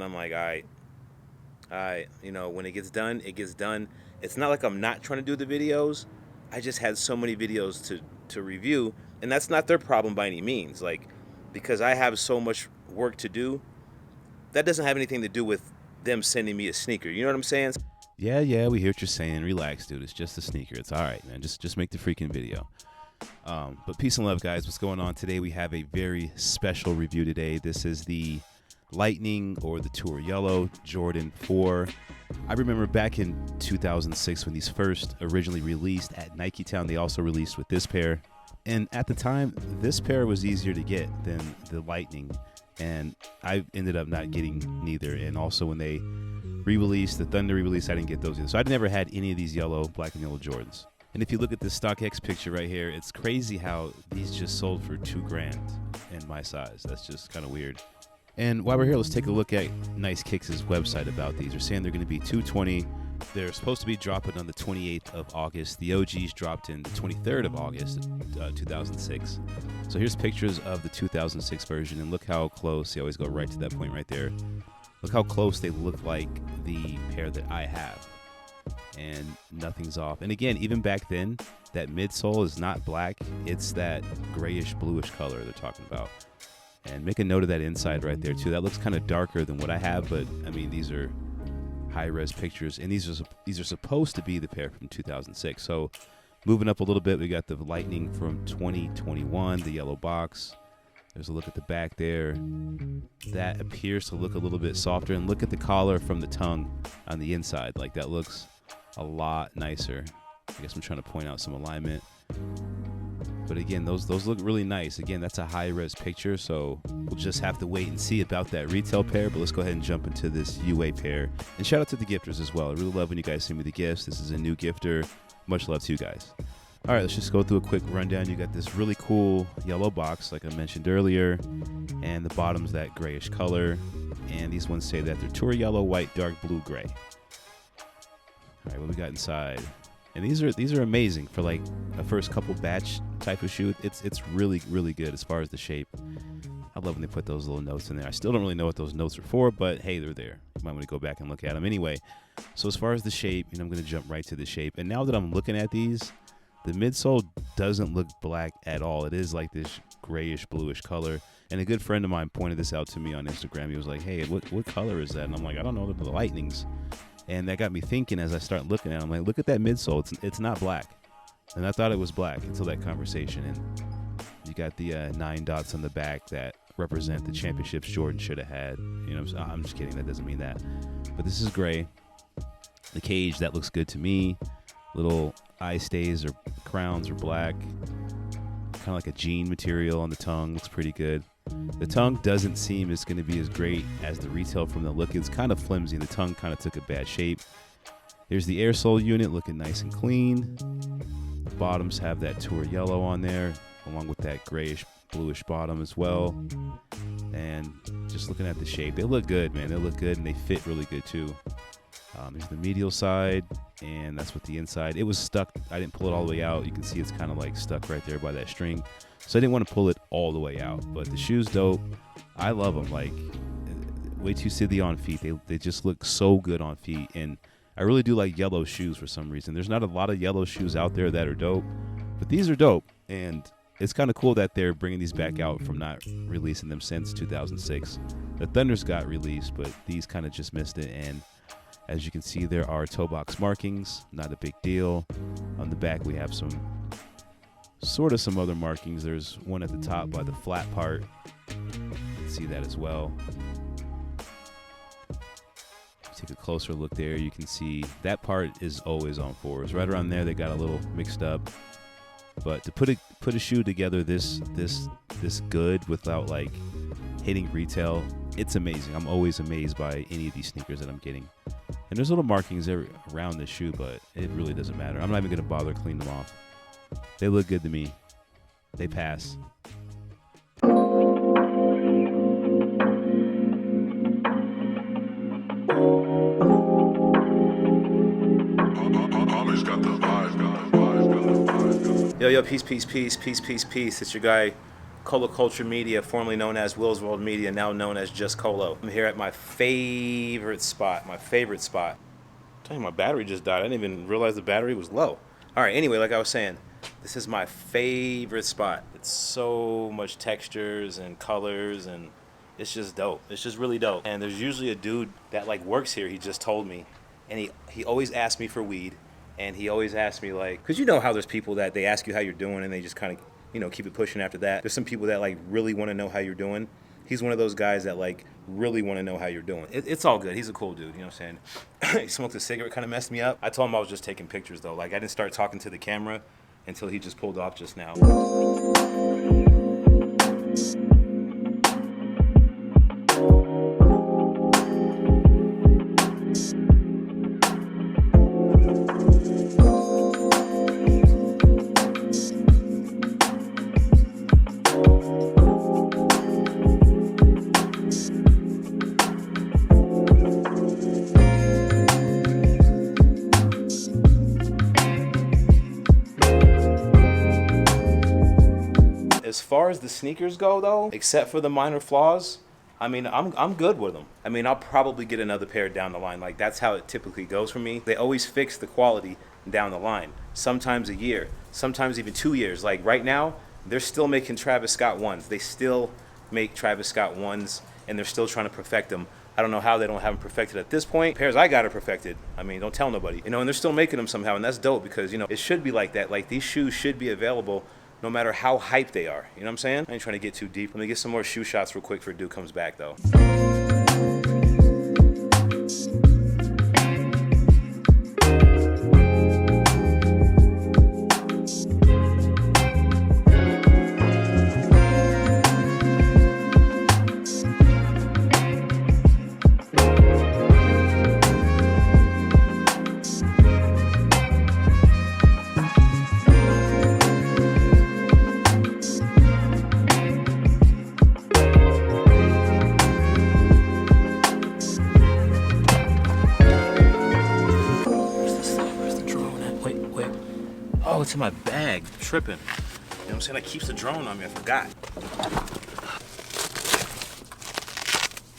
I'm like, when it gets done, it gets done. It's not like I'm not trying to do the videos. I just had so many videos to review, and that's not their problem by any means. Like, because I have so much work to do, that doesn't have anything to do with them sending me a sneaker. You know what I'm saying? Yeah, we hear what you're saying. Relax, dude. It's just a sneaker. It's all right, man. Just make the freaking video. But peace and love, guys. What's going on today? We have a very special review today. This is the Lightning or the Tour Yellow Jordan 4. I remember back in 2006 when these first originally released at Nike Town. They also released with this pair. And at the time, this pair was easier to get than the Lightning. And I ended up not getting neither. And also when they re-released, the Thunder re-release, I didn't get those either. So I never had any of these black and yellow Jordans. And if you look at this StockX picture right here, it's crazy how these just sold for $2,000 in my size. That's just kind of weird. And while we're here, let's take a look at Nice Kicks' website about these. They're saying they're going to be $220. They're supposed to be dropping on the 28th of August. The OGs dropped in the 23rd of August, 2006. So here's pictures of the 2006 version, and look how close. They always go right to that point right there. Look how close they look like the pair that I have. And nothing's off. And again, even back then, that midsole is not black. It's that grayish, bluish color they're talking about. And make a note of that inside right there, too. That looks kind of darker than what I have, but, I mean, these are high-res pictures. And these are supposed to be the pair from 2006. So moving up a little bit, we got the Lightning from 2021, the yellow box. There's a look at the back there. That appears to look a little bit softer. And look at the collar from the tongue on the inside. Like, that looks a lot nicer. I guess I'm trying to point out some alignment. But again, those look really nice. Again, that's a high-res picture, so we'll just have to wait and see about that retail pair. But let's go ahead and jump into this UA pair. And shout out to the gifters as well. I really love when you guys send me the gifts. This is a new gifter. Much love to you guys. All right, let's just go through a quick rundown. You got this really cool yellow box, like I mentioned earlier, and the bottom's that grayish color. And these ones say that they're Tour Yellow, White, Dark Blue, Gray. All right, what we got inside? And these are amazing for like a first couple batch type of shoe. It's really, really good as far as the shape. I love when they put those little notes in there. I still don't really know what those notes are for, but hey, they're there. You might want to go back and look at them anyway. So as far as the shape, I'm going to jump right to the shape. And now that I'm looking at these, the midsole doesn't look black at all. It is like this grayish, bluish color. And a good friend of mine pointed this out to me on Instagram. He was like, hey, what color is that? And I'm like, I don't know, they're the Lightnings. And that got me thinking as I start looking at it. I'm like, look at that midsole. It's not black. And I thought it was black until that conversation. And you got the 9 dots on the back that represent the championships Jordan should have had. I'm just kidding. That doesn't mean that. But this is gray. The cage, that looks good to me. Little eye stays or crowns are black. Kind of like a jean material on the tongue. Looks pretty good. The tongue doesn't seem it's going to be as great as the retail from the look. It's kind of flimsy. The tongue kind of took a bad shape. There's the air sole unit looking nice and clean. The bottoms have that Tour Yellow on there, along with that grayish, bluish bottom as well. And just looking at the shape, they look good, man. They look good, and they fit really good, too. There's the medial side, and that's what the inside. It was stuck. I didn't pull it all the way out. You can see it's kind of like stuck right there by that string. So I didn't want to pull it all the way out. But the shoe's dope. I love them. Like, way too silly on feet. They just look so good on feet. And I really do like yellow shoes for some reason. There's not a lot of yellow shoes out there that are dope. But these are dope. And it's kind of cool that they're bringing these back out from not releasing them since 2006. The Thunders got released, but these kind of just missed it. And as you can see, there are toe box markings. Not a big deal. On the back, we have some other markings. There's one at the top by the flat part. You can see that as well. Take a closer look there. You can see that part is always on fours. Right around there, they got a little mixed up. But to put a shoe together this good without like hitting retail, it's amazing. I'm always amazed by any of these sneakers that I'm getting. And there's little markings around the shoe, but it really doesn't matter. I'm not even going to bother cleaning them off. They look good to me. They pass. Yo, peace. It's your guy, Colo Culture Media, formerly known as Will's World Media, now known as Just Colo. I'm here at my favorite spot. I'm telling you, my battery just died. I didn't even realize the battery was low. All right, anyway, like I was saying, this is my favorite spot. It's so much textures and colors, and it's just dope. It's just really dope. And there's usually a dude that like works here, he just told me, and he always asks me for weed, and he always asks me like, because you know how there's people that they ask you how you're doing and they just kind of, keep it pushing after that. There's some people that like really want to know how you're doing. He's one of those guys that like really want to know how you're doing. It's all good. He's a cool dude, you know what I'm saying? He smoked a cigarette, kind of messed me up. I told him I was just taking pictures though. Like I didn't start talking to the camera until he just pulled off just now. As far as the sneakers go though, except for the minor flaws, I mean, I'm good with them. I mean, I'll probably get another pair down the line. Like that's how it typically goes for me. They always fix the quality down the line. Sometimes a year, sometimes even 2 years. Like right now, they're still making Travis Scott ones. They still make Travis Scott ones, and they're still trying to perfect them. I don't know how they don't have them perfected at this point. Pairs I got it perfected. I mean, don't tell nobody. And they're still making them somehow, and that's dope because, it should be like that. Like these shoes should be available no matter how hyped they are. You know what I'm saying? I ain't trying to get too deep. Let me get some more shoe shots real quick for Dude comes back though. Oh, it's in my bag. I'm tripping. You know what I'm saying? That keeps the drone on me. I forgot.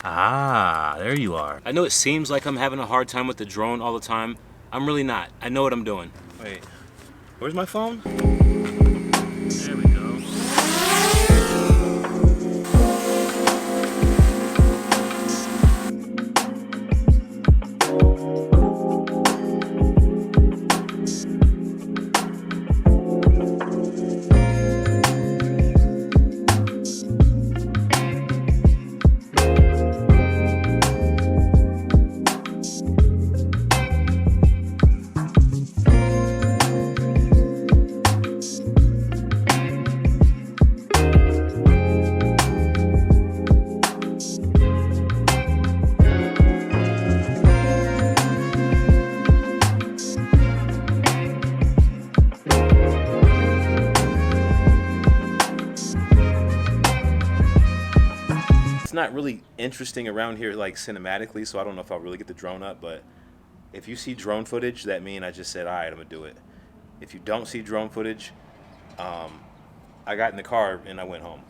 Ah, there you are. I know it seems like I'm having a hard time with the drone all the time. I'm really not. I know what I'm doing. Wait, where's my phone? There we go. It's not really interesting around here like cinematically, so I don't know if I'll really get the drone up, but if you see drone footage, that means I just said, all right, I'm gonna do it. If you don't see drone footage, I got in the car and I went home.